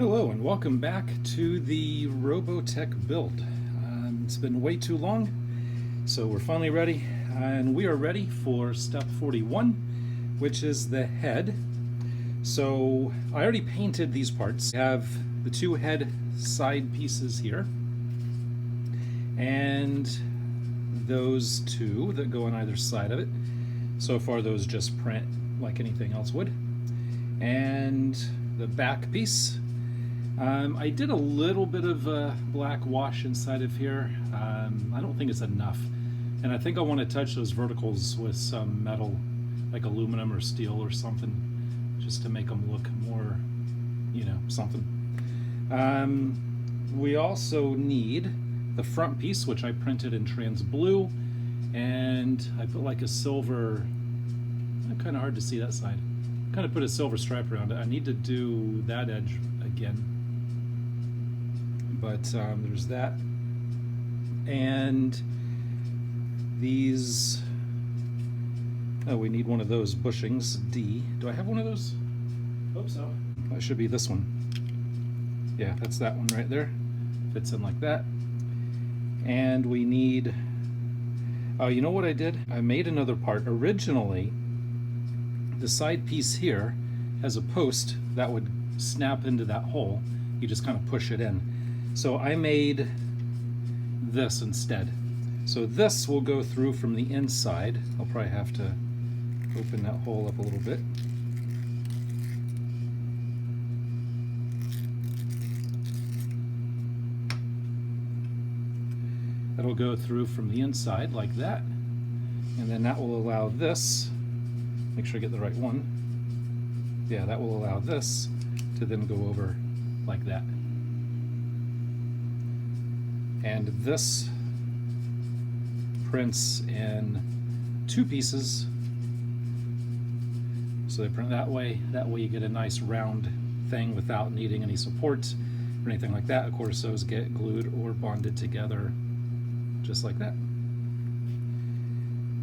Hello and welcome back to the Robotech build. It's been way too long, so we're finally ready, and we are ready for step 41, which is the head. So I already painted these parts. I have the two head side pieces here, and those two that go on either side of it. So far those just print like anything else would. And the back piece. I did a little bit of black wash inside of here. I don't think it's enough. And I think I want to touch those verticals with some metal, like aluminum or steel or something, just to make them look more, something. We also need the front piece, which I printed in trans blue, and I put like a silver, kind of hard to see that side, kind of put a silver stripe around it. I need to do that edge again. But there's that, and these, we need one of those bushings, D. Do I have one of those? Hope so. That should be this one. Yeah, that's that one right there. Fits in like that. And we need, you know what I did? I made another part. Originally, the side piece here has a post that would snap into that hole. You just kind of push it in. So I made this instead. So this will go through from the inside. I'll probably have to open that hole up a little bit. That'll go through from the inside like that. And then that will allow this, make sure I get the right one. Yeah, that will allow this to then go over like that. And this prints in two pieces. So they print that way you get a nice round thing without needing any support or anything like that. Of course, those get glued or bonded together just like that.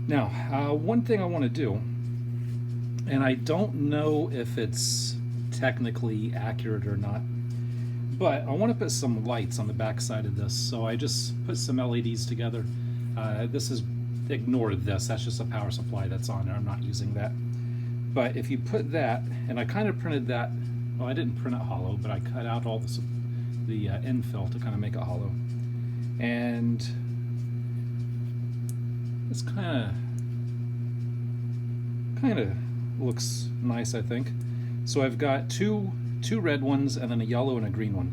Now, one thing I want to do, and I don't know if it's technically accurate or not, but I want to put some lights on the back side of this. So I just put some LEDs together. This is, ignore this, that's just a power supply that's on there. I'm not using that. But if you put that, and I kind of printed that, well, I didn't print it hollow, but I cut out all the infill to kind of make it hollow. And it's kind of looks nice, I think. So I've got two red ones and then a yellow and a green one,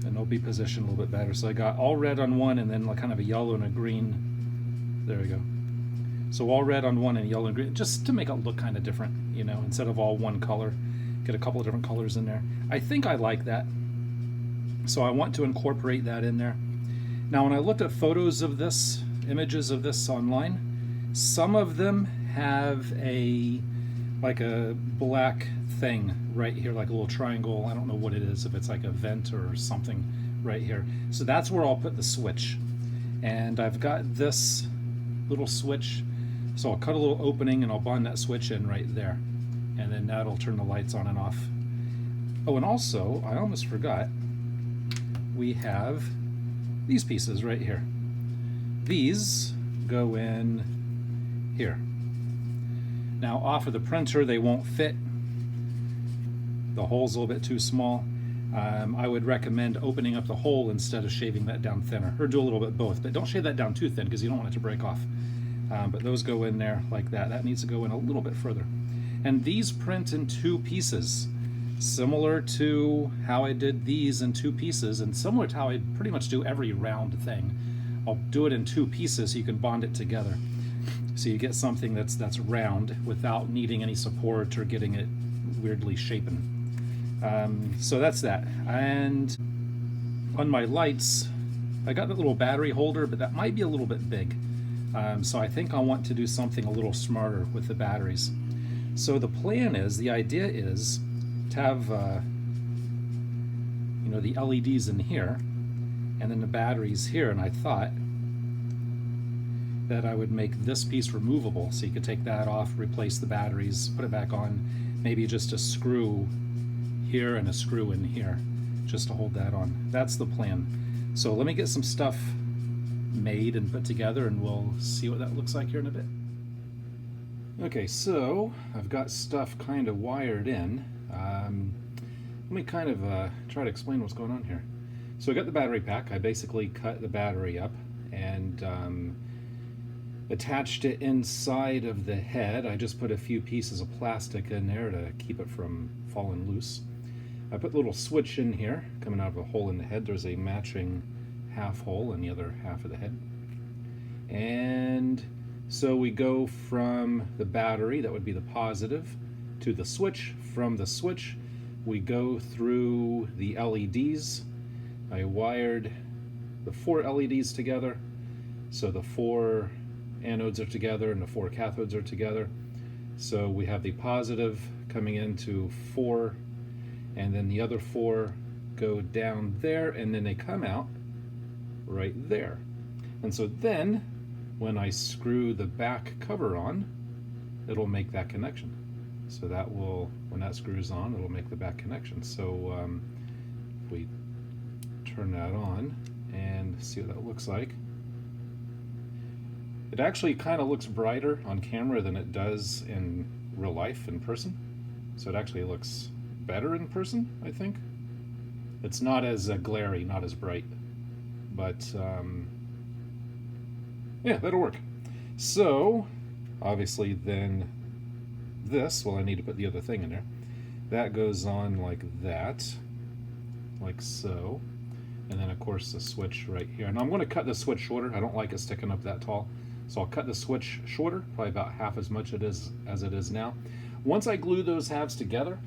and they'll be positioned a little bit better. So I got all red on one and then like kind of a yellow and a green. There we go. So all red on one and yellow and green, just to make it look kind of different, instead of all one color, get a couple of different colors in there. I think I like that, so I want to incorporate that in there. Now when I looked at photos of this, images of this online, some of them have like a black thing right here, like a little triangle. I don't know what it is, if it's like a vent or something right here. So that's where I'll put the switch. And I've got this little switch, so I'll cut a little opening and I'll bond that switch in right there. And then that'll turn the lights on and off. Oh, and also, I almost forgot, we have these pieces right here. These go in here. Now off of the printer they won't fit. The hole's a little bit too small. I would recommend opening up the hole instead of shaving that down thinner, or do a little bit both, but don't shave that down too thin because you don't want it to break off. But those go in there like that. That needs to go in a little bit further. And these print in two pieces, similar to how I did these in two pieces, and similar to how I pretty much do every round thing. I'll do it in two pieces so you can bond it together. So you get something that's round without needing any support or getting it weirdly shapen. So that's that. And on my lights, I got that little battery holder, but that might be a little bit big. So I think I want to do something a little smarter with the batteries. So the plan is, the idea is to have the LEDs in here and then the batteries here, and I thought that I would make this piece removable, so you could take that off, replace the batteries, put it back on, maybe just a screw here and a screw in here just to hold that on. That's the plan. So let me get some stuff made and put together, and we'll see what that looks like here in a bit. Okay, so I've got stuff kind of wired in. Let me kind of try to explain what's going on here. So I got the battery pack. I basically cut the battery up and attached it inside of the head. I just put a few pieces of plastic in there to keep it from falling loose. I put a little switch in here coming out of a hole in the head. There's a matching half hole in the other half of the head. And so we go from the battery, that would be the positive, to the switch. From the switch, we go through the LEDs. I wired the 4 LEDs together, so the 4 anodes are together and the 4 cathodes are together. So we have the positive coming into 4, and then the other 4 go down there, and then they come out right there. And so then when I screw the back cover on, it'll make that connection. So that will, when that screws on, it'll make the back connection. So if we turn that on and see what that looks like, it actually kind of looks brighter on camera than it does in real life, in person. So it actually looks better in person, I think. It's not as glary, not as bright, but yeah, that'll work. So obviously then this, well, I need to put the other thing in there. That goes on like that, like so. And then of course the switch right here. And I'm going to cut the switch shorter. I don't like it sticking up that tall. So I'll cut the switch shorter, probably about half as much as it is now. Once I glue those halves together,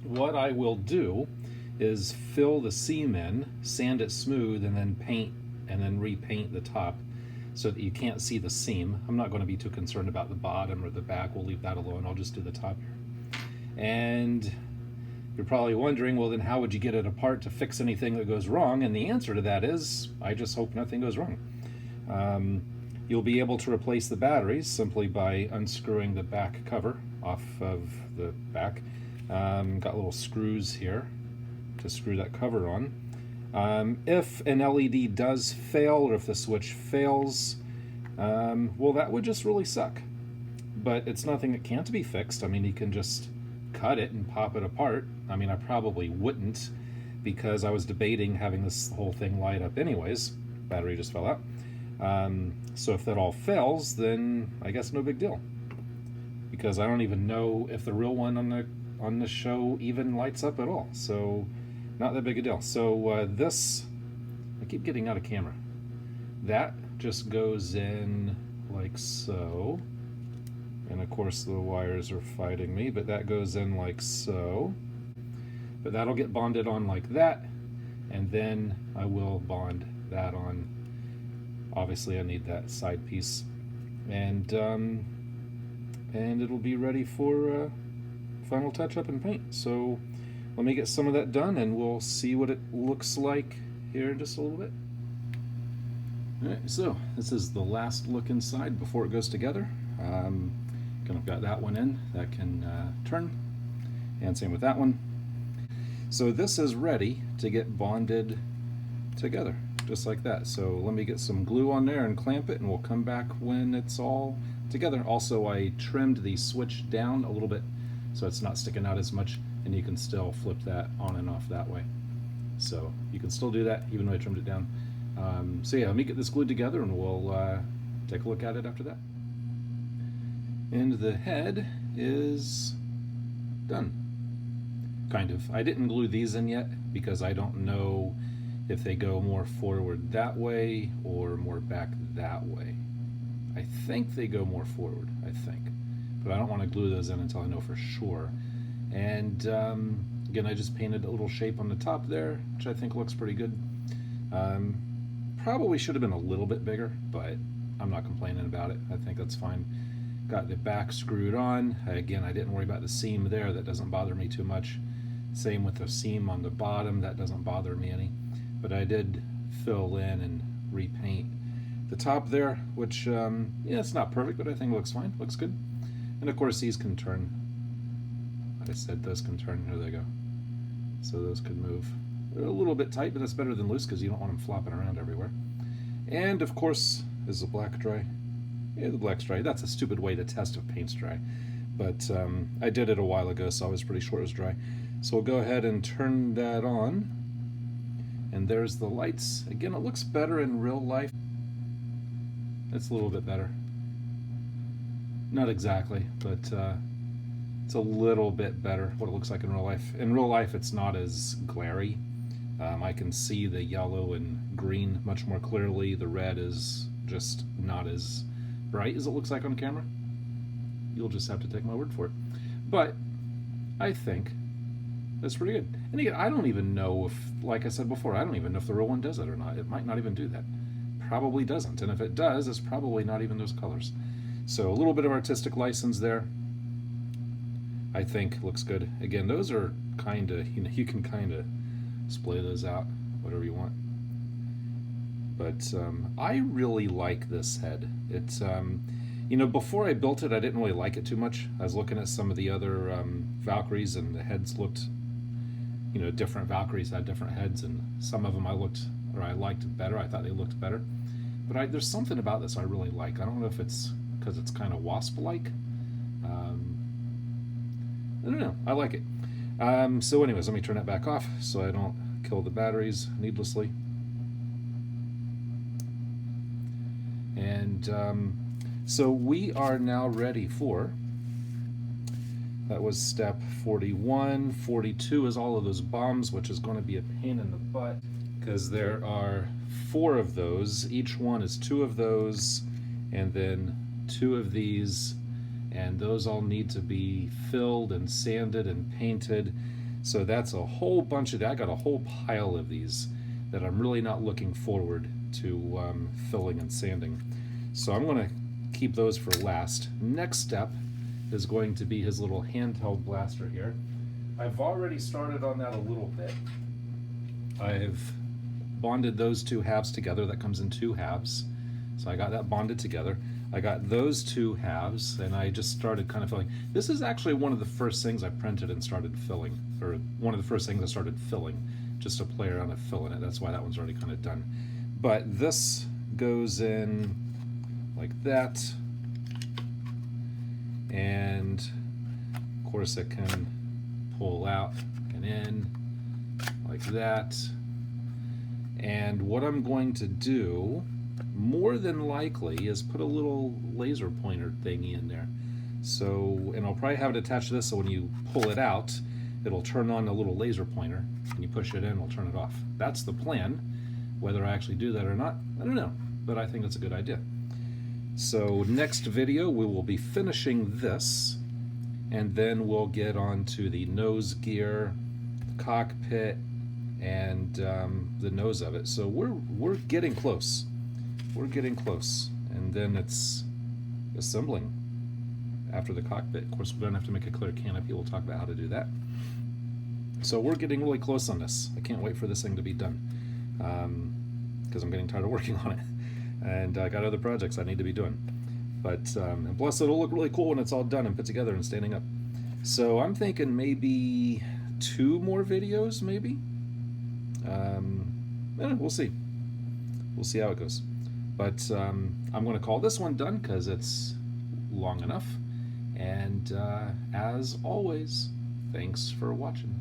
what I will do is fill the seam in, sand it smooth, and then paint and then repaint the top so that you can't see the seam. I'm not going to be too concerned about the bottom or the back. We'll leave that alone. I'll just do the top here. And you're probably wondering, well, then how would you get it apart to fix anything that goes wrong? And the answer to that is, I just hope nothing goes wrong. You'll be able to replace the batteries simply by unscrewing the back cover off of the back. Got little screws here to screw that cover on. If an LED does fail, or if the switch fails, well, that would just really suck. But it's nothing that can't be fixed. I mean, you can just cut it and pop it apart. I mean, I probably wouldn't, because I was debating having this whole thing light up anyways. Battery just fell out. So if that all fails, then I guess no big deal, because I don't even know if the real one on the show even lights up at all. So not that big a deal. So this, I keep getting out of camera. That just goes in like so. And of course the wires are fighting me, but that goes in like so. But that'll get bonded on like that, and then I will bond that on. Obviously I need that side piece, and it'll be ready for final touch up and paint. So let me get some of that done, and we'll see what it looks like here in just a little bit. Alright, so this is the last look inside before it goes together. I've got that one in, that can turn, and same with that one. So this is ready to get bonded together, just like that. So let me get some glue on there and clamp it, and we'll come back when it's all together. Also, I trimmed the switch down a little bit so it's not sticking out as much, and you can still flip that on and off that way. So you can still do that even though I trimmed it down. So yeah, let me get this glued together, and we'll take a look at it after that. And the head is done. Kind of. I didn't glue these in yet because I don't know if they go more forward that way or more back that way. I think they go more forward, I think. But I don't want to glue those in until I know for sure. And again, I just painted a little shape on the top there, which I think looks pretty good. Probably should have been a little bit bigger, but I'm not complaining about it. I think that's fine. Got the back screwed on. Again, I didn't worry about the seam there. That doesn't bother me too much. Same with the seam on the bottom. That doesn't bother me any. But I did fill in and repaint the top there, which, yeah, it's not perfect, but I think it looks fine. Looks good. And of course, these can turn. Like I said, those can turn. Here they go. So those could move. They're a little bit tight, but that's better than loose because you don't want them flopping around everywhere. And of course, is the black dry? Yeah, the black's dry. That's a stupid way to test if paint's dry. But I did it a while ago, so I was pretty sure it was dry. So we'll go ahead and turn that on. And there's the lights. Again, it looks better in real life. It's a little bit better. Not exactly, but it's a little bit better what it looks like in real life. In real life, it's not as glary. I can see the yellow and green much more clearly. The red is just not as bright as it looks like on camera. You'll just have to take my word for it. But I think that's pretty good. And again, I don't even know if, like I said before, I don't even know if the real one does it or not. It might not even do that. Probably doesn't. And if it does, it's probably not even those colors. So a little bit of artistic license there, I think looks good. Again, those are kind of, you can kind of splay those out, whatever you want. But I really like this head. It's, before I built it, I didn't really like it too much. I was looking at some of the other Valkyries, and the heads looked, different Valkyries had different heads, and some of them I liked better. I thought they looked better. But there's something about this I really like. I don't know if it's because it's kind of wasp-like. I don't know. I like it. So anyways, let me turn it back off so I don't kill the batteries needlessly. And so we are now ready for, that was step 41. 42 is all of those bombs, which is going to be a pain in the butt because there are 4 of those. Each one is 2 of those, and then 2 of these, and those all need to be filled and sanded and painted. So that's a whole bunch of that. I got a whole pile of these that I'm really not looking forward to filling and sanding. So I'm going to keep those for last. Next step is going to be his little handheld blaster here. I've already started on that a little bit. I've bonded those 2 halves together. That comes in 2 halves. So I got that bonded together. I got those 2 halves, and I just started kind of filling. This is actually one of the first things I printed and started filling, or one of the first things I started filling, just to play around and filling it. That's why that one's already kind of done. But this goes in like that, and of course it can pull out and in like that. And what I'm going to do, more than likely, is put a little laser pointer thingy in there. So, and I'll probably have it attached to this, so when you pull it out, it'll turn on a little laser pointer. When you push it in, it'll turn it off. That's the plan. Whether I actually do that or not, I don't know, but I think it's a good idea. So next video, we will be finishing this, and then we'll get on to the nose gear, the cockpit, and the nose of it. So we're getting close. We're getting close, and then it's assembling after the cockpit. Of course, we don't have to make a clear canopy. We'll talk about how to do that. So we're getting really close on this. I can't wait for this thing to be done because I'm getting tired of working on it, and I got other projects I need to be doing. But and plus, it'll look really cool when it's all done and put together and standing up. So I'm thinking maybe 2 more videos, maybe. We'll see. We'll see how it goes. But I'm going to call this one done because it's long enough. And as always, thanks for watching.